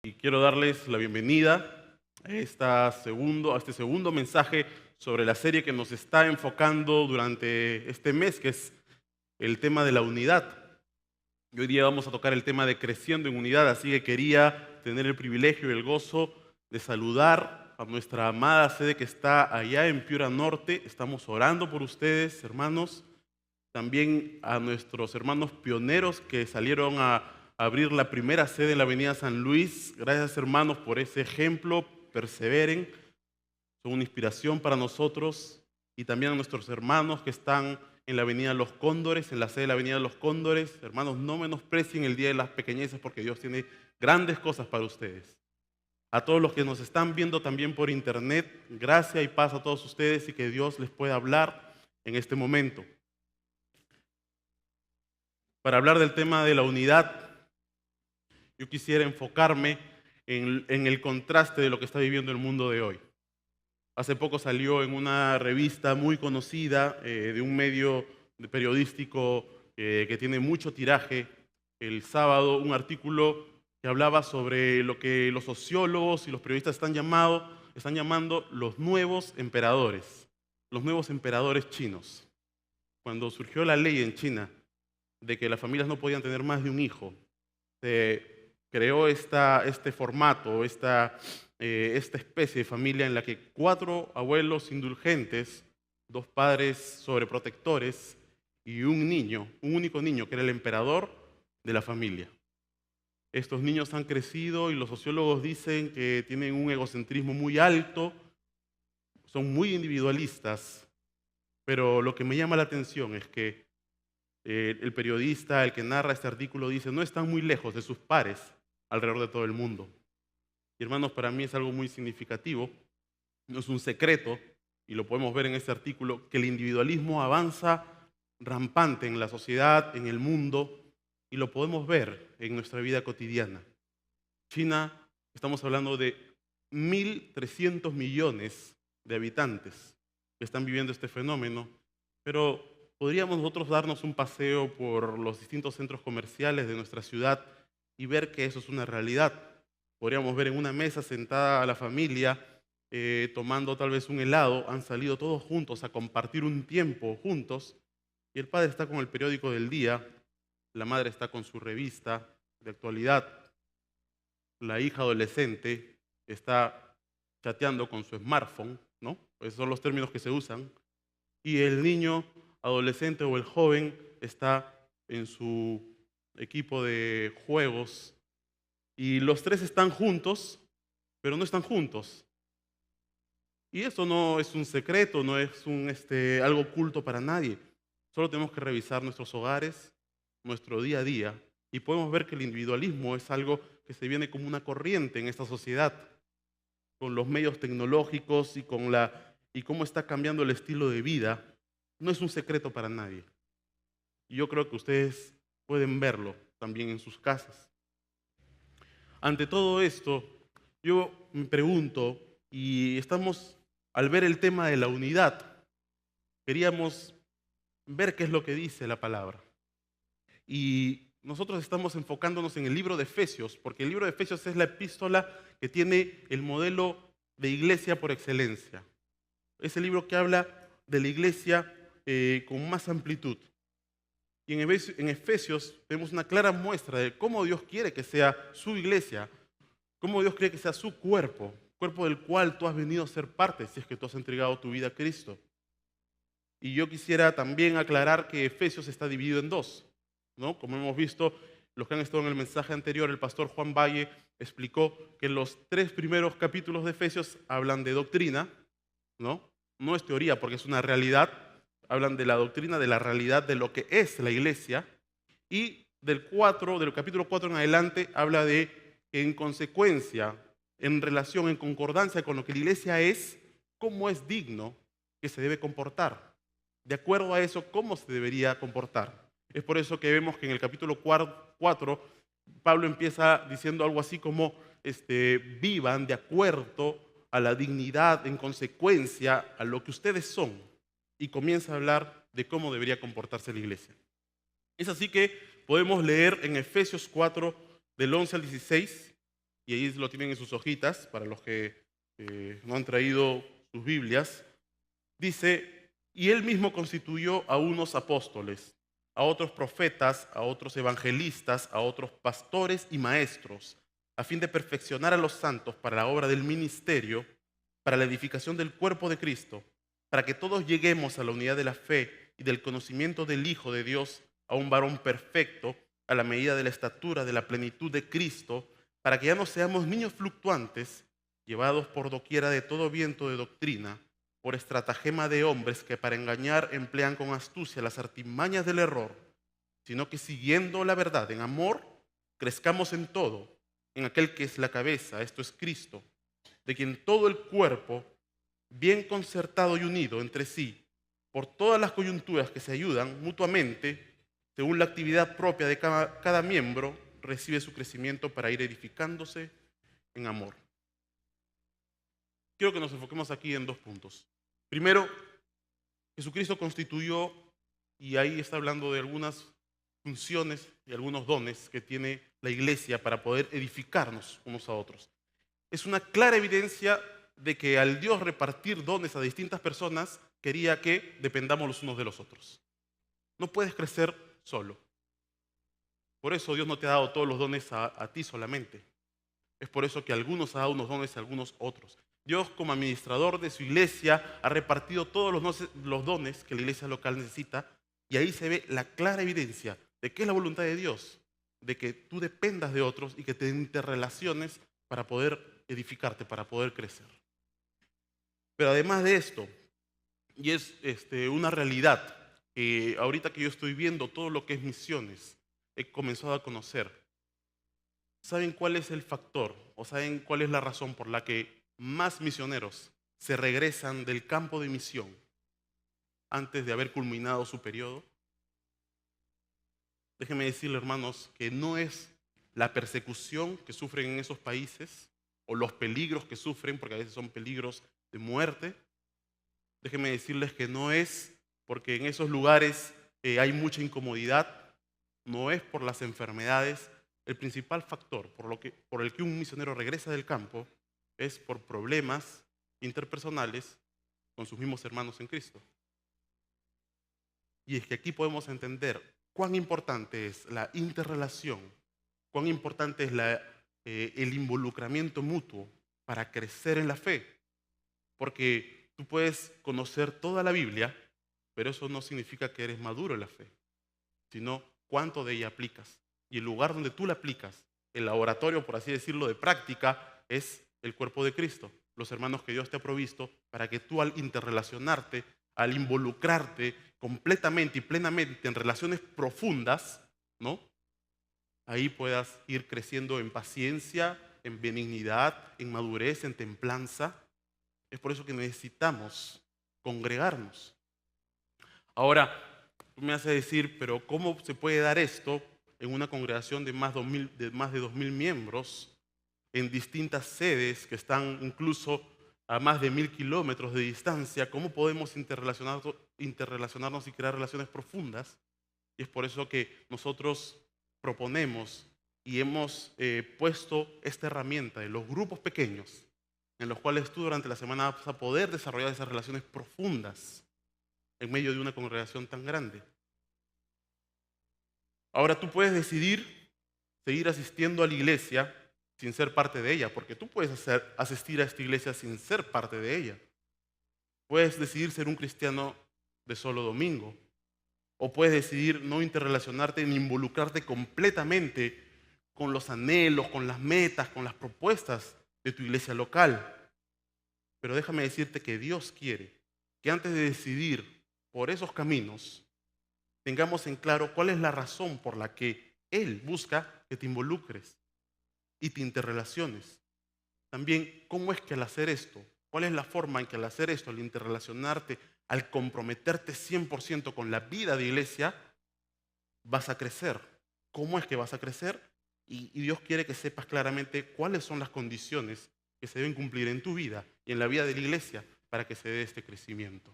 Y quiero darles la bienvenida a este segundo mensaje sobre la serie que nos está enfocando durante este mes, que es el tema de la unidad. Y hoy día vamos a tocar el tema de creciendo en unidad, así que quería tener el privilegio y el gozo de saludar a nuestra amada sede que está allá en Piura Norte. Estamos orando por ustedes, hermanos. También a nuestros hermanos pioneros que salieron a abrir la primera sede en la Avenida San Luis. Gracias, hermanos, por ese ejemplo. Perseveren, son una inspiración para nosotros. Y también a nuestros hermanos que están en la Avenida Los Cóndores, en la sede de la Avenida Los Cóndores. Hermanos, no menosprecien el Día de las Pequeñeces porque Dios tiene grandes cosas para ustedes. A todos los que nos están viendo también por internet, gracia y paz a todos ustedes y que Dios les pueda hablar en este momento. Para hablar del tema de la unidad, yo quisiera enfocarme en el contraste de lo que está viviendo el mundo de hoy. Hace poco salió en una revista muy conocida de un medio periodístico que tiene mucho tiraje, el sábado, un artículo que hablaba sobre lo que los sociólogos y los periodistas están llamando los nuevos emperadores chinos. Cuando surgió la ley en China de que las familias no podían tener más de un hijo, se creó este formato, esta especie de familia en la que 4 abuelos indulgentes, 2 padres sobreprotectores y un niño, un único niño que era el emperador de la familia. Estos niños han crecido y los sociólogos dicen que tienen un egocentrismo muy alto, son muy individualistas, pero lo que me llama la atención es que el periodista, el que narra este artículo, dice, no están muy lejos de sus pares alrededor de todo el mundo. Y hermanos, para mí es algo muy significativo, no es un secreto, y lo podemos ver en este artículo, que el individualismo avanza rampante en la sociedad, en el mundo, y lo podemos ver en nuestra vida cotidiana. China, estamos hablando de 1.300 millones de habitantes que están viviendo este fenómeno, pero podríamos nosotros darnos un paseo por los distintos centros comerciales de nuestra ciudad y ver que eso es una realidad. Podríamos ver en una mesa sentada a la familia tomando tal vez un helado, han salido todos juntos a compartir un tiempo juntos y el padre está con el periódico del día, la madre está con su revista de actualidad, la hija adolescente está chateando con su smartphone, ¿no? Esos son los términos que se usan, y el niño adolescente o el joven está en su equipo de juegos y los 3 están juntos, pero no están juntos. Y eso no es un secreto, no es algo oculto para nadie. Solo tenemos que revisar nuestros hogares, nuestro día a día, y podemos ver que el individualismo es algo que se viene como una corriente en esta sociedad, con los medios tecnológicos y cómo está cambiando el estilo de vida. No es un secreto para nadie. Y yo creo que ustedes pueden verlo también en sus casas. Ante todo esto, yo me pregunto, y estamos, al ver el tema de la unidad, queríamos ver qué es lo que dice la palabra. Y nosotros estamos enfocándonos en el libro de Efesios, porque el libro de Efesios es la epístola que tiene el modelo de iglesia por excelencia. Es el libro que habla de la iglesia con más amplitud. Y en Efesios vemos una clara muestra de cómo Dios quiere que sea su iglesia, cómo Dios quiere que sea su cuerpo del cual tú has venido a ser parte si es que tú has entregado tu vida a Cristo. Y yo quisiera también aclarar que Efesios está dividido en 2, ¿no? Como hemos visto, los que han estado en el mensaje anterior, el pastor Juan Valle explicó que los 3 primeros capítulos de Efesios hablan de doctrina, ¿no? No es teoría porque es una realidad, hablan de la doctrina, de la realidad de lo que es la iglesia, y del capítulo 4 en adelante habla de que en consecuencia, en relación, en concordancia con lo que la iglesia es, cómo es digno que se debe comportar. De acuerdo a eso, cómo se debería comportar. Es por eso que vemos que en el capítulo 4, Pablo empieza diciendo algo así como, vivan de acuerdo a la dignidad, en consecuencia a lo que ustedes son. Y comienza a hablar de cómo debería comportarse la iglesia. Es así que podemos leer en Efesios 4, del 11 al 16, y ahí lo tienen en sus hojitas, para los que no han traído sus Biblias. Dice, y él mismo constituyó a unos apóstoles, a otros profetas, a otros evangelistas, a otros pastores y maestros, a fin de perfeccionar a los santos para la obra del ministerio, para la edificación del cuerpo de Cristo, para que todos lleguemos a la unidad de la fe y del conocimiento del Hijo de Dios, a un varón perfecto, a la medida de la estatura de la plenitud de Cristo, para que ya no seamos niños fluctuantes, llevados por doquiera de todo viento de doctrina, por estratagema de hombres que para engañar emplean con astucia las artimañas del error, sino que siguiendo la verdad en amor, crezcamos en todo, en aquel que es la cabeza, esto es Cristo, de quien todo el cuerpo, bien concertado y unido entre sí, por todas las coyunturas que se ayudan mutuamente, según la actividad propia de cada miembro, recibe su crecimiento para ir edificándose en amor. Quiero que nos enfoquemos aquí en dos puntos. Primero, Jesucristo constituyó, y ahí está hablando de algunas funciones y algunos dones que tiene la iglesia para poder edificarnos unos a otros. Es una clara evidencia de que al Dios repartir dones a distintas personas, quería que dependamos los unos de los otros. No puedes crecer solo. Por eso Dios no te ha dado todos los dones a ti solamente. Es por eso que algunos ha dado unos dones y algunos otros. Dios, como administrador de su iglesia, ha repartido todos los dones que la iglesia local necesita, y ahí se ve la clara evidencia de que es la voluntad de Dios, de que tú dependas de otros y que te interrelaciones para poder edificarte, para poder crecer. Pero además de esto, y es una realidad, que ahorita que yo estoy viendo todo lo que es misiones, he comenzado a conocer. ¿Saben cuál es el factor o saben cuál es la razón por la que más misioneros se regresan del campo de misión antes de haber culminado su periodo? Déjenme decirle, hermanos, que no es la persecución que sufren en esos países o los peligros que sufren, porque a veces son peligros de muerte. Déjenme decirles que no es porque en esos lugares hay mucha incomodidad, no es por las enfermedades. El principal factor por el que un misionero regresa del campo es por problemas interpersonales con sus mismos hermanos en Cristo. Y es que aquí podemos entender cuán importante es la interrelación, cuán importante es el involucramiento mutuo para crecer en la fe. Porque tú puedes conocer toda la Biblia, pero eso no significa que eres maduro en la fe, sino cuánto de ella aplicas. Y el lugar donde tú la aplicas, el laboratorio, por así decirlo, de práctica, es el cuerpo de Cristo, los hermanos que Dios te ha provisto, para que tú al interrelacionarte, al involucrarte completamente y plenamente en relaciones profundas, ¿no? Ahí puedas ir creciendo en paciencia, en benignidad, en madurez, en templanza. Es por eso que necesitamos congregarnos. Ahora, tú me haces decir, pero ¿cómo se puede dar esto en una congregación de más de 2.000 miembros, en distintas sedes que están incluso a más de 1.000 kilómetros de distancia? ¿Cómo podemos interrelacionarnos y crear relaciones profundas? Y es por eso que nosotros proponemos y hemos puesto esta herramienta de los grupos pequeños, en los cuales tú durante la semana vas a poder desarrollar esas relaciones profundas en medio de una congregación tan grande. Ahora tú puedes decidir seguir asistiendo a la iglesia sin ser parte de ella, porque tú puedes asistir a esta iglesia sin ser parte de ella. Puedes decidir ser un cristiano de solo domingo, o puedes decidir no interrelacionarte ni involucrarte completamente con los anhelos, con las metas, con las propuestas de tu iglesia local. Pero déjame decirte que Dios quiere que antes de decidir por esos caminos, tengamos en claro cuál es la razón por la que Él busca que te involucres y te interrelaciones. También, ¿cómo es que al hacer esto? ¿Cuál es la forma en que al hacer esto, al interrelacionarte, al comprometerte 100% con la vida de iglesia, vas a crecer? ¿Cómo es que vas a crecer? Y Dios quiere que sepas claramente cuáles son las condiciones que se deben cumplir en tu vida y en la vida de la iglesia para que se dé este crecimiento.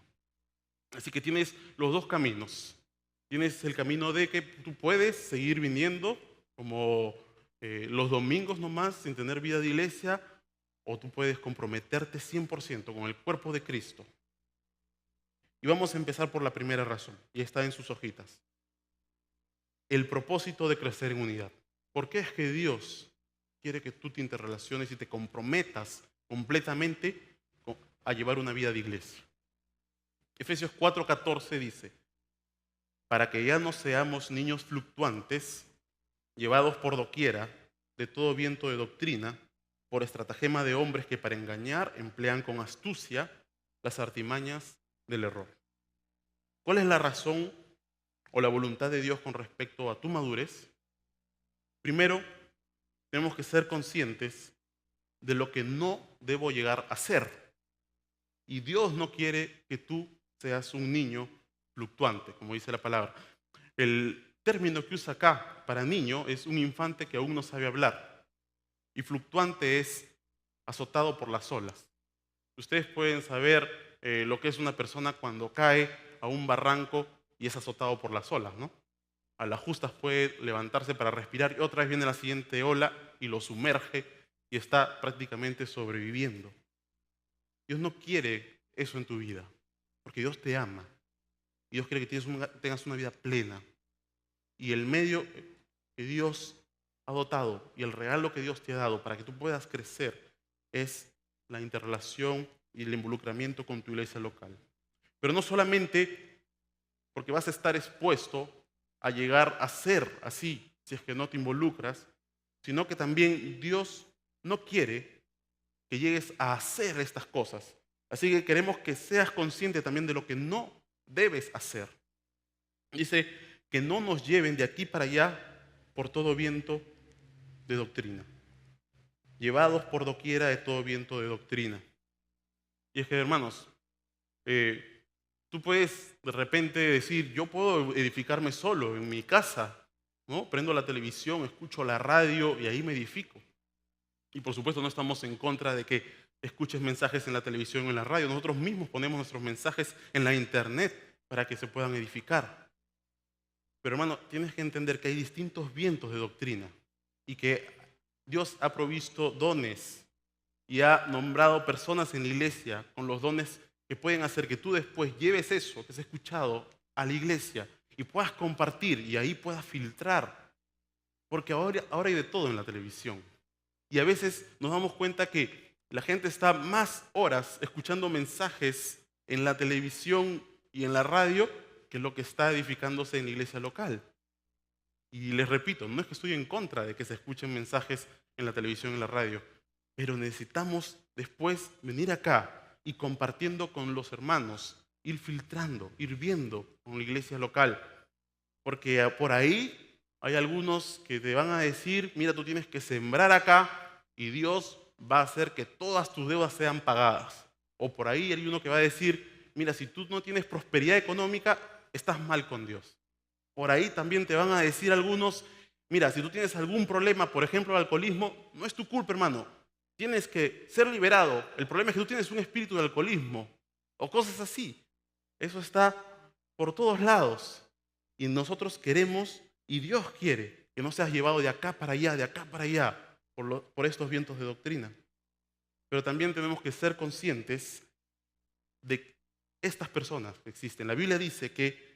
Así que tienes los dos caminos. Tienes el camino de que tú puedes seguir viniendo como los domingos nomás sin tener vida de iglesia, o tú puedes comprometerte 100% con el cuerpo de Cristo. Y vamos a empezar por la primera razón, y está en sus hojitas. El propósito de crecer en unidad. ¿Por qué es que Dios quiere que tú te interrelaciones y te comprometas completamente a llevar una vida de iglesia? Efesios 4:14 dice, para que ya no seamos niños fluctuantes, llevados por doquiera de todo viento de doctrina, por estratagema de hombres que para engañar emplean con astucia las artimañas del error. ¿Cuál es la razón o la voluntad de Dios con respecto a tu madurez? Primero, tenemos que ser conscientes de lo que no debo llegar a ser. Y Dios no quiere que tú seas un niño fluctuante, como dice la palabra. El término que usa acá para niño es un infante que aún no sabe hablar. Y fluctuante es azotado por las olas. Ustedes pueden saber lo que es una persona cuando cae a un barranco y es azotado por las olas, ¿no? A las justas puede levantarse para respirar y otra vez viene la siguiente ola y lo sumerge y está prácticamente sobreviviendo. Dios no quiere eso en tu vida, porque Dios te ama. Dios quiere que tengas una vida plena. Y el medio que Dios ha dotado y el regalo que Dios te ha dado para que tú puedas crecer es la interrelación y el involucramiento con tu iglesia local. Pero no solamente porque vas a estar expuesto a llegar a ser así, si es que no te involucras, sino que también Dios no quiere que llegues a hacer estas cosas. Así que queremos que seas consciente también de lo que no debes hacer. Dice que no nos lleven de aquí para allá por todo viento de doctrina. Llevados por doquiera de todo viento de doctrina. Y es que, hermanos, tú puedes de repente decir, yo puedo edificarme solo en mi casa, ¿no? Prendo la televisión, escucho la radio y ahí me edifico. Y por supuesto no estamos en contra de que escuches mensajes en la televisión o en la radio. Nosotros mismos ponemos nuestros mensajes en la internet para que se puedan edificar. Pero hermano, tienes que entender que hay distintos vientos de doctrina y que Dios ha provisto dones y ha nombrado personas en la iglesia con los dones que pueden hacer que tú después lleves eso que has escuchado a la iglesia y puedas compartir y ahí puedas filtrar. Porque ahora hay de todo en la televisión. Y a veces nos damos cuenta que la gente está más horas escuchando mensajes en la televisión y en la radio que lo que está edificándose en la iglesia local. Y les repito, no es que estoy en contra de que se escuchen mensajes en la televisión y en la radio, pero necesitamos después venir acá y compartiendo con los hermanos, ir filtrando, ir viendo con la iglesia local. Porque por ahí hay algunos que te van a decir, mira, tú tienes que sembrar acá y Dios va a hacer que todas tus deudas sean pagadas. O por ahí hay uno que va a decir, mira, si tú no tienes prosperidad económica, estás mal con Dios. Por ahí también te van a decir algunos, mira, si tú tienes algún problema, por ejemplo el alcoholismo, no es tu culpa, hermano. Tienes que ser liberado. El problema es que tú tienes un espíritu de alcoholismo o cosas así. Eso está por todos lados. Y nosotros queremos, y Dios quiere, que no seas llevado de acá para allá, por estos vientos de doctrina. Pero también tenemos que ser conscientes de estas personas que existen. La Biblia dice que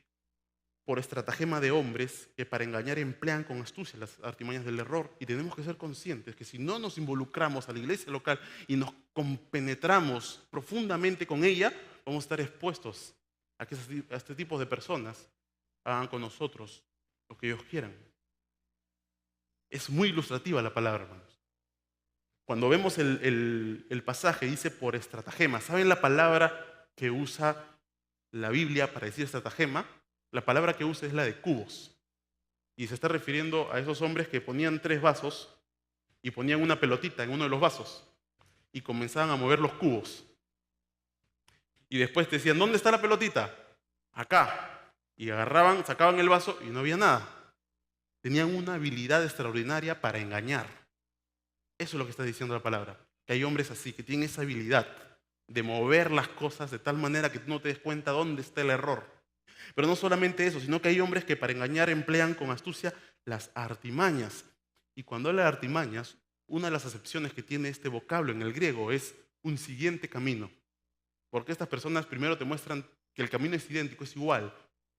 por estratagema de hombres que para engañar emplean con astucia las artimañas del error. Y tenemos que ser conscientes que si no nos involucramos a la iglesia local y nos compenetramos profundamente con ella, vamos a estar expuestos a que este tipo de personas hagan con nosotros lo que ellos quieran. Es muy ilustrativa la palabra, hermanos. Cuando vemos el pasaje, dice por estratagema. ¿Saben la palabra que usa la Biblia para decir estratagema? La palabra que usa es la de cubos. Y se está refiriendo a esos hombres que ponían 3 vasos y ponían una pelotita en uno de los vasos y comenzaban a mover los cubos. Y después te decían, ¿dónde está la pelotita? Acá. Y agarraban, sacaban el vaso y no había nada. Tenían una habilidad extraordinaria para engañar. Eso es lo que está diciendo la palabra. Que hay hombres así, que tienen esa habilidad de mover las cosas de tal manera que tú no te des cuenta dónde está el error. Pero no solamente eso, sino que hay hombres que para engañar emplean con astucia las artimañas. Y cuando habla de artimañas, una de las acepciones que tiene este vocablo en el griego es un siguiente camino. Porque estas personas primero te muestran que el camino es idéntico, es igual.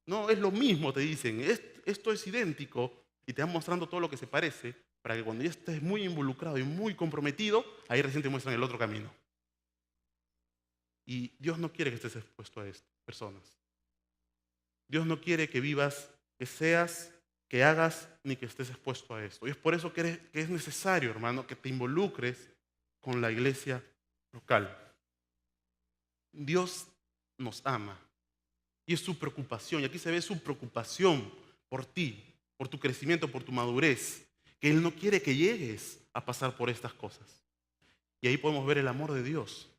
No, es lo mismo, te dicen, esto es idéntico y te van mostrando todo lo que se parece para que cuando ya estés muy involucrado y muy comprometido, ahí recién te muestran el otro camino. Y Dios no quiere que estés expuesto a esto, personas. Dios no quiere que vivas, que seas, que hagas, ni que estés expuesto a esto. Y es por eso que es necesario, hermano, que te involucres con la iglesia local. Dios nos ama y es su preocupación. Y aquí se ve su preocupación por ti, por tu crecimiento, por tu madurez. Que Él no quiere que llegues a pasar por estas cosas. Y ahí podemos ver el amor de Dios.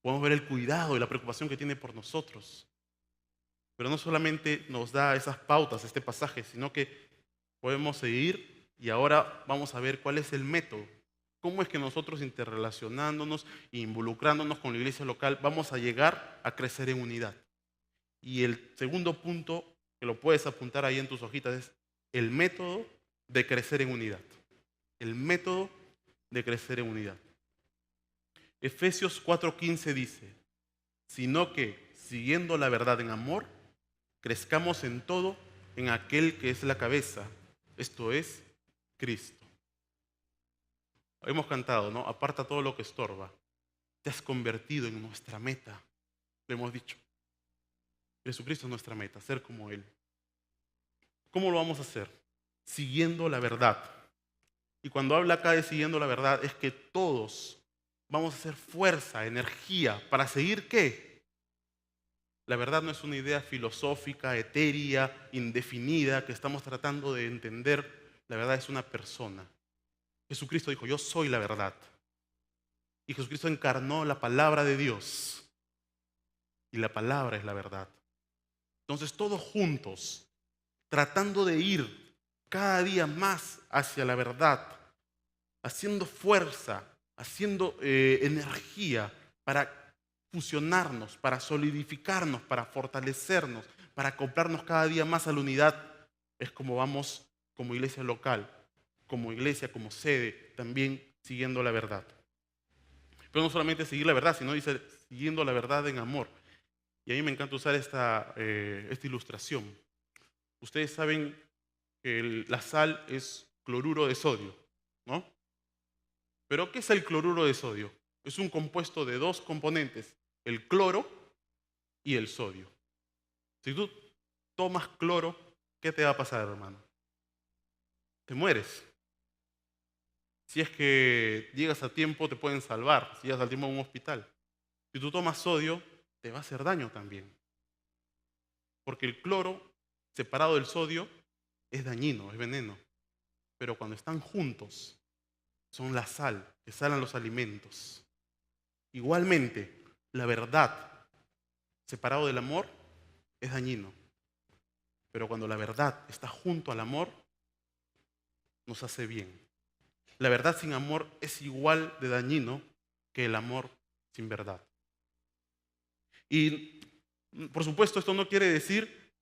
Podemos ver el cuidado y la preocupación que tiene por nosotros. Pero no solamente nos da esas pautas, este pasaje, sino que podemos seguir y ahora vamos a ver cuál es el método. ¿Cómo es que nosotros interrelacionándonos e involucrándonos con la iglesia local vamos a llegar a crecer en unidad? Y el segundo punto, que lo puedes apuntar ahí en tus hojitas, es el método de crecer en unidad. El método de crecer en unidad. Efesios 4:15 dice, sino que, siguiendo la verdad en amor, crezcamos en todo en aquel que es la cabeza, esto es, Cristo. Hemos cantado, ¿no? Aparta todo lo que estorba. Te has convertido en nuestra meta. Lo hemos dicho. Jesucristo es nuestra meta, ser como Él. ¿Cómo lo vamos a hacer? Siguiendo la verdad. Y cuando habla acá de siguiendo la verdad, es que todos vamos a hacer fuerza, energía, para seguir ¿qué? La verdad no es una idea filosófica, etérea, indefinida, que estamos tratando de entender. La verdad es una persona. Jesucristo dijo, yo soy la verdad. Y Jesucristo encarnó la palabra de Dios. Y la palabra es la verdad. Entonces todos juntos, tratando de ir cada día más hacia la verdad, haciendo fuerza, haciendo energía para fusionarnos, para solidificarnos, para fortalecernos, para acoplarnos cada día más a la unidad, es como vamos como iglesia local, como iglesia, como sede, también siguiendo la verdad. Pero no solamente seguir la verdad, sino dice siguiendo la verdad en amor. Y a mí me encanta usar esta ilustración. Ustedes saben que la sal es cloruro de sodio, ¿no? Pero ¿qué es el cloruro de sodio? Es un compuesto de dos componentes, el cloro y el sodio. Si tú tomas cloro, ¿qué te va a pasar, hermano? Te mueres. Si es que llegas a tiempo, te pueden salvar. Si llegas a tiempo a un hospital. Si tú tomas sodio, te va a hacer daño también. Porque el cloro, separado del sodio, es dañino, es veneno. Pero cuando están juntos, son la sal, que salan los alimentos. Igualmente, la verdad, separado del amor, es dañino. Pero cuando la verdad está junto al amor, nos hace bien. La verdad sin amor es igual de dañino que el amor sin verdad. Y, por supuesto, esto no quiere decir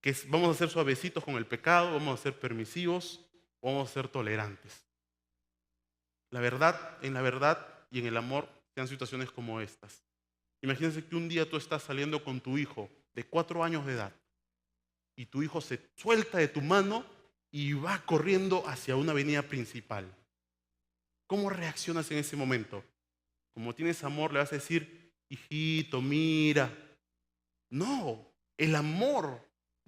que vamos a ser suavecitos con el pecado, vamos a ser permisivos, vamos a ser tolerantes. La verdad, en la verdad y en el amor sean situaciones como estas. Imagínense que un día tú estás saliendo con tu hijo de 4 años de edad y tu hijo se suelta de tu mano y va corriendo hacia una avenida principal. ¿Cómo reaccionas en ese momento? Como tienes amor, le vas a decir, hijito, mira. No, el amor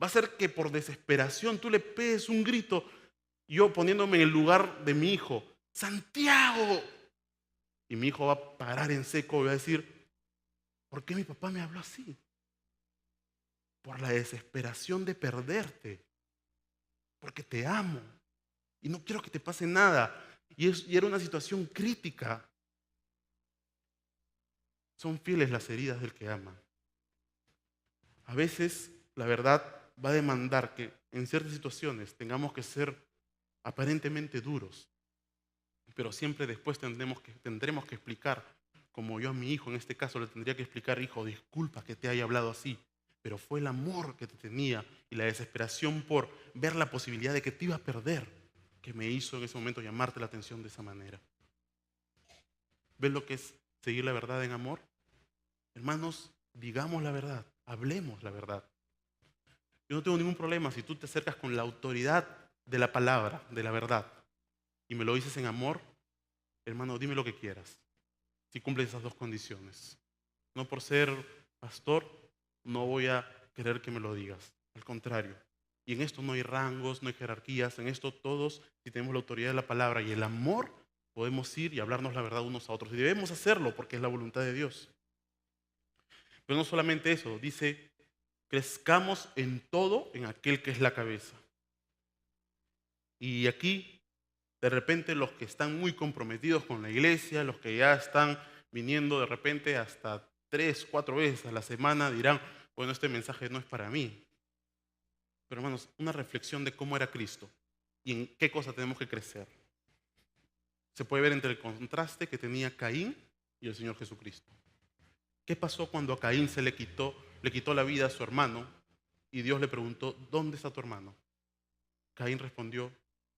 va a hacer que por desesperación tú le pegues un grito, yo poniéndome en el lugar de mi hijo, ¡Santiago! Y mi hijo va a parar en seco y va a decir, ¿por qué mi papá me habló así? Por la desesperación de perderte. Porque te amo. Y no quiero que te pase nada. Y era una situación crítica. Son fieles las heridas del que ama. A veces, la verdad va a demandar que en ciertas situaciones tengamos que ser aparentemente duros. Pero siempre después tendremos que explicar, como yo a mi hijo en este caso le tendría que explicar, hijo, disculpa que te haya hablado así, pero fue el amor que te tenía y la desesperación por ver la posibilidad de que te iba a perder. que me hizo en ese momento llamarte la atención de esa manera? ¿Ves lo que es seguir la verdad en amor? Hermanos, digamos la verdad, hablemos la verdad. Yo no tengo ningún problema si tú te acercas con la autoridad de la palabra, de la verdad, y me lo dices en amor. Hermano, dime lo que quieras, si cumples esas dos condiciones. No por ser pastor, no voy a querer que me lo digas. Al contrario. Y en esto no hay rangos, no hay jerarquías. En esto todos, si tenemos la autoridad de la palabra y el amor, podemos ir y hablarnos la verdad unos a otros. Y debemos hacerlo porque es la voluntad de Dios. Pero no solamente eso, dice, crezcamos en todo en aquel que es la cabeza. Y aquí, de repente, los que están muy comprometidos con la iglesia, los que ya están viniendo de repente hasta 3, 4 veces a la semana, dirán, bueno, este mensaje no es para mí. Pero hermanos, una reflexión de cómo era Cristo y en qué cosa tenemos que crecer. Se puede ver entre el contraste que tenía Caín y el Señor Jesucristo. ¿Qué pasó cuando a Caín le quitó la vida a su hermano y Dios le preguntó, ¿dónde está tu hermano? Caín respondió,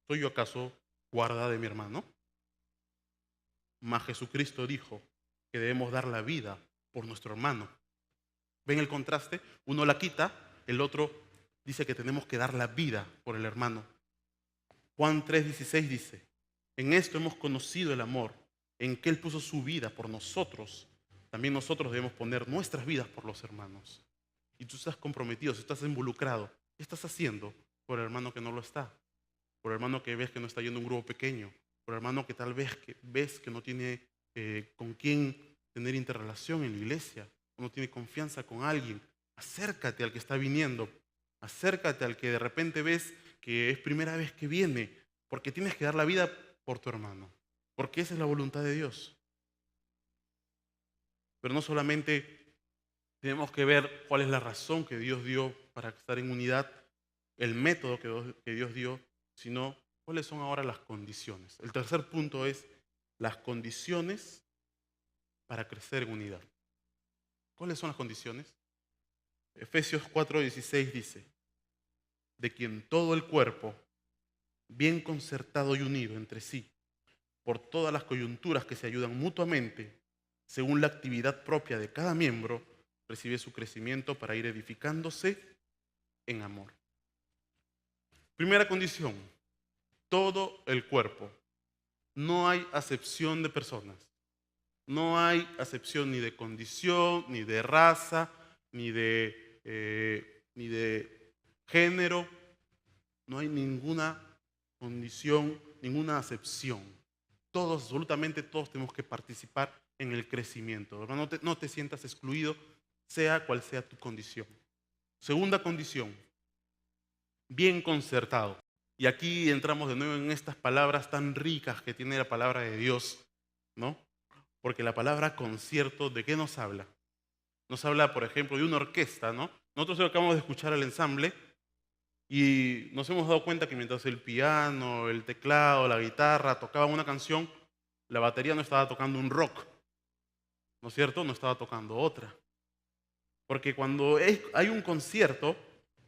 ¿soy yo acaso guarda de mi hermano? Mas Jesucristo dijo que debemos dar la vida por nuestro hermano. ¿Ven el contraste? Uno la quita, el otro dice que tenemos que dar la vida por el hermano. Juan 3:16 dice, en esto hemos conocido el amor, en que Él puso su vida por nosotros. También nosotros debemos poner nuestras vidas por los hermanos. Y tú estás comprometido, si estás involucrado, ¿qué estás haciendo por el hermano que no lo está? Por el hermano que ves que no está yendo a un grupo pequeño, por el hermano que tal vez ves que no tiene con quién tener interrelación en la iglesia, o no tiene confianza con alguien. Acércate al que está viniendo, acércate al que de repente ves que es primera vez que viene, porque tienes que dar la vida por tu hermano, porque esa es la voluntad de Dios. Pero no solamente tenemos que ver cuál es la razón que Dios dio para estar en unidad, el método que Dios dio, sino cuáles son ahora las condiciones. El tercer punto es las condiciones para crecer en unidad. ¿Cuáles son las condiciones? Efesios 4:16 dice, de quien todo el cuerpo, bien concertado y unido entre sí, por todas las coyunturas que se ayudan mutuamente, según la actividad propia de cada miembro, recibe su crecimiento para ir edificándose en amor. Primera condición, todo el cuerpo. No hay acepción de personas. No hay acepción ni de condición, ni de raza, ni de género. No hay ninguna condición, ninguna acepción. Todos, absolutamente todos tenemos que participar en el crecimiento. No te sientas excluido, sea cual sea tu condición. Segunda condición, bien concertado. Y aquí entramos de nuevo en estas palabras tan ricas que tiene la palabra de Dios, ¿no? Porque la palabra concierto, ¿de qué nos habla? Nos habla, por ejemplo, de una orquesta, ¿no? Nosotros acabamos de escuchar el ensamble y nos hemos dado cuenta que mientras el piano, el teclado, la guitarra tocaban una canción, la batería no estaba tocando un rock, ¿no es cierto? No estaba tocando otra. Porque cuando hay un concierto,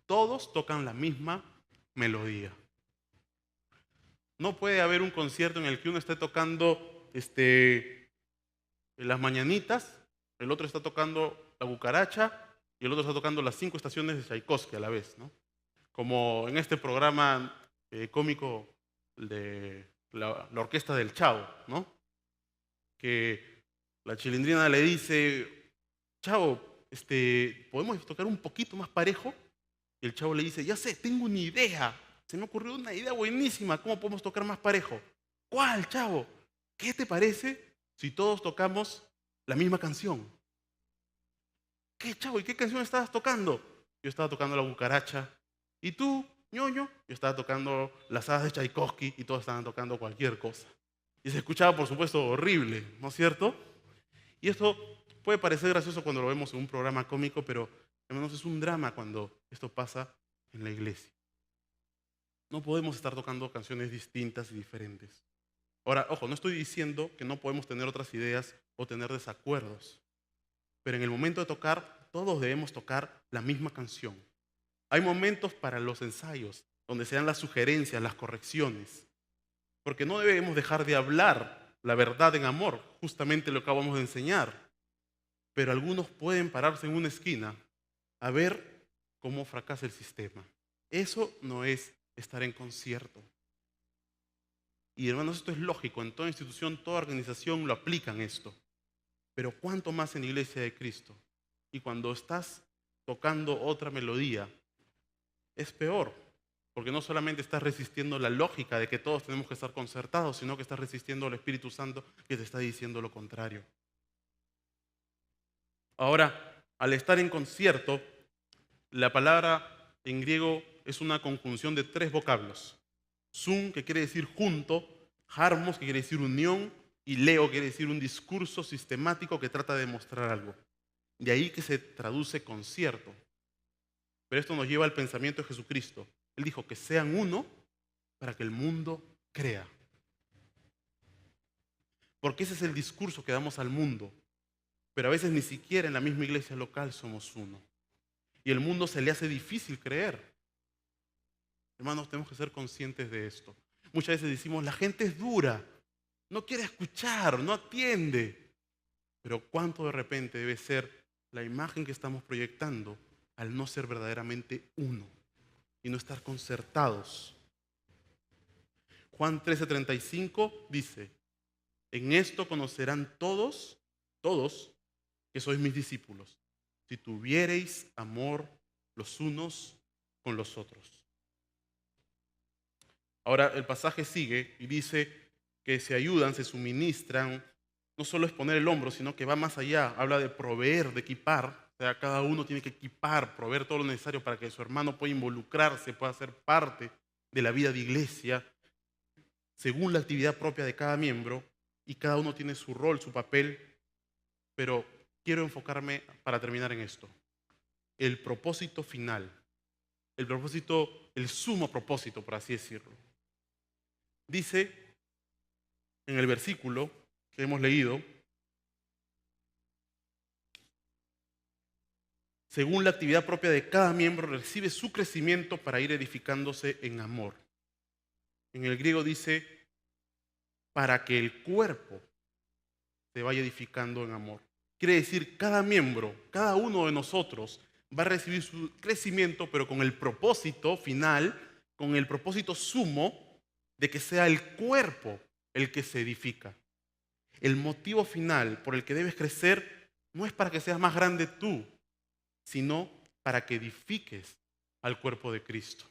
todos tocan la misma melodía. No puede haber un concierto en el que uno esté tocando las mañanitas, el otro está tocando la cucaracha y el otro está tocando las 5 estaciones de Tchaikovsky a la vez, ¿no? Como en este programa cómico de la orquesta del Chavo, ¿no? Que la Chilindrina le dice, Chavo, ¿podemos tocar un poquito más parejo? Y el Chavo le dice, ya sé, tengo una idea. Se me ocurrió una idea buenísima. ¿Cómo podemos tocar más parejo? ¿Cuál, Chavo? ¿Qué te parece si todos tocamos la misma canción? ¿Qué, Chavo? ¿Y qué canción estabas tocando? Yo estaba tocando la cucaracha. ¿Y tú, ñoño? Yo estaba tocando las hadas de Tchaikovsky y todos estaban tocando cualquier cosa. Y se escuchaba, por supuesto, horrible, ¿no es cierto? Y esto puede parecer gracioso cuando lo vemos en un programa cómico, pero hermanos, es un drama cuando esto pasa en la iglesia. No podemos estar tocando canciones distintas y diferentes. Ahora, ojo, no estoy diciendo que no podemos tener otras ideas o tener desacuerdos, pero en el momento de tocar, todos debemos tocar la misma canción. Hay momentos para los ensayos, donde se dan las sugerencias, las correcciones, porque no debemos dejar de hablar la verdad en amor, justamente lo que acabamos de enseñar. Pero algunos pueden pararse en una esquina a ver cómo fracasa el sistema. Eso no es estar en concierto. Y hermanos, esto es lógico, en toda institución, toda organización lo aplican esto. Pero cuánto más en la iglesia de Cristo. Y cuando estás tocando otra melodía, es peor, porque no solamente estás resistiendo la lógica de que todos tenemos que estar concertados, sino que estás resistiendo al Espíritu Santo que te está diciendo lo contrario. Ahora, al estar en concierto, la palabra en griego es una conjunción de 3 vocablos. Sun, que quiere decir junto, harmos, que quiere decir unión, y leo, que quiere decir un discurso sistemático que trata de demostrar algo. De ahí que se traduce concierto. Pero esto nos lleva al pensamiento de Jesucristo. Él dijo que sean uno para que el mundo crea. Porque ese es el discurso que damos al mundo. Pero a veces ni siquiera en la misma iglesia local somos uno. Y el mundo se le hace difícil creer. Hermanos, tenemos que ser conscientes de esto. Muchas veces decimos, la gente es dura, no quiere escuchar, no atiende. Pero ¿cuánto de repente debe ser la imagen que estamos proyectando al no ser verdaderamente uno y no estar concertados? Juan 13:35 dice, en esto conocerán todos, que sois mis discípulos, si tuviereis amor los unos con los otros. Ahora el pasaje sigue y dice que se ayudan, se suministran, no solo es poner el hombro, sino que va más allá, habla de proveer, de equipar, o sea, cada uno tiene que equipar, proveer todo lo necesario para que su hermano pueda involucrarse, pueda ser parte de la vida de iglesia, según la actividad propia de cada miembro, y cada uno tiene su rol, su papel, pero quiero enfocarme para terminar en esto. El propósito final, el sumo propósito, por así decirlo. Dice en el versículo que hemos leído, según la actividad propia de cada miembro, recibe su crecimiento para ir edificándose en amor. En el griego dice, para que el cuerpo se vaya edificando en amor. Quiere decir, cada miembro, cada uno de nosotros va a recibir su crecimiento, pero con el propósito final, con el propósito sumo de que sea el cuerpo el que se edifica. El motivo final por el que debes crecer no es para que seas más grande tú, sino para que edifiques al cuerpo de Cristo.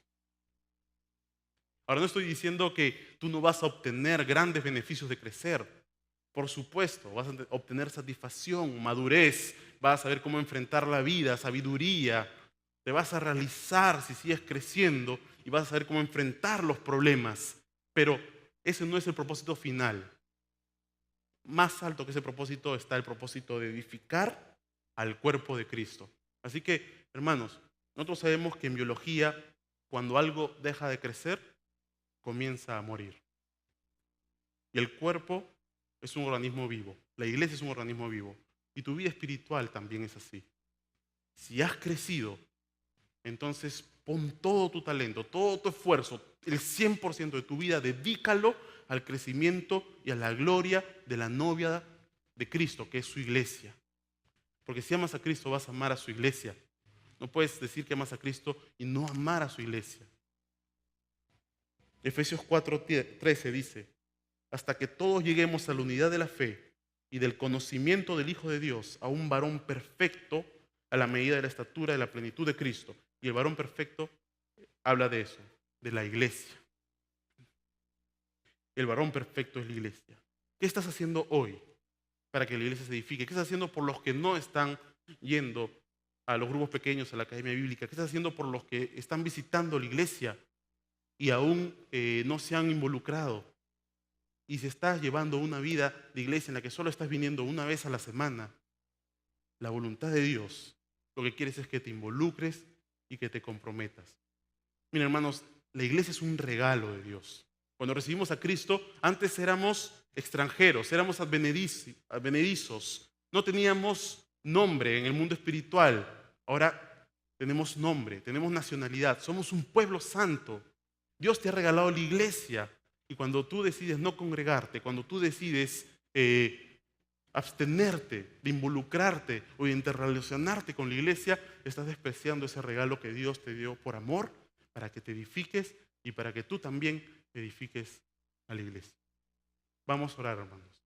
Ahora no estoy diciendo que tú no vas a obtener grandes beneficios de crecer. Por supuesto, vas a obtener satisfacción, madurez, vas a saber cómo enfrentar la vida, sabiduría, te vas a realizar si sigues creciendo y vas a saber cómo enfrentar los problemas. Pero ese no es el propósito final. Más alto que ese propósito está el propósito de edificar al cuerpo de Cristo. Así que, hermanos, nosotros sabemos que en biología, cuando algo deja de crecer, comienza a morir. Y el cuerpo es un organismo vivo. La iglesia es un organismo vivo. Y tu vida espiritual también es así. Si has crecido, entonces pon todo tu talento, todo tu esfuerzo, el 100% de tu vida, dedícalo al crecimiento y a la gloria de la novia de Cristo, que es su iglesia. Porque si amas a Cristo, vas a amar a su iglesia. No puedes decir que amas a Cristo y no amar a su iglesia. Efesios 4:13 dice, hasta que todos lleguemos a la unidad de la fe y del conocimiento del Hijo de Dios, a un varón perfecto, a la medida de la estatura de la plenitud de Cristo. Y el varón perfecto habla de eso, de la iglesia. El varón perfecto es la iglesia. ¿Qué estás haciendo hoy para que la iglesia se edifique? ¿Qué estás haciendo por los que no están yendo a los grupos pequeños, a la academia bíblica? ¿Qué estás haciendo por los que están visitando la iglesia y aún no se han involucrado? Y si estás llevando una vida de iglesia en la que solo estás viniendo una vez a la semana, la voluntad de Dios lo que quieres es que te involucres y que te comprometas. Miren, hermanos, la iglesia es un regalo de Dios. Cuando recibimos a Cristo, antes éramos extranjeros, éramos advenedizos, no teníamos nombre en el mundo espiritual. Ahora tenemos nombre, tenemos nacionalidad, somos un pueblo santo. Dios te ha regalado la iglesia Y cuando tú decides no congregarte, cuando tú decides abstenerte de involucrarte o de interrelacionarte con la iglesia, estás despreciando ese regalo que Dios te dio por amor, para que te edifiques y para que tú también edifiques a la iglesia. Vamos a orar, hermanos.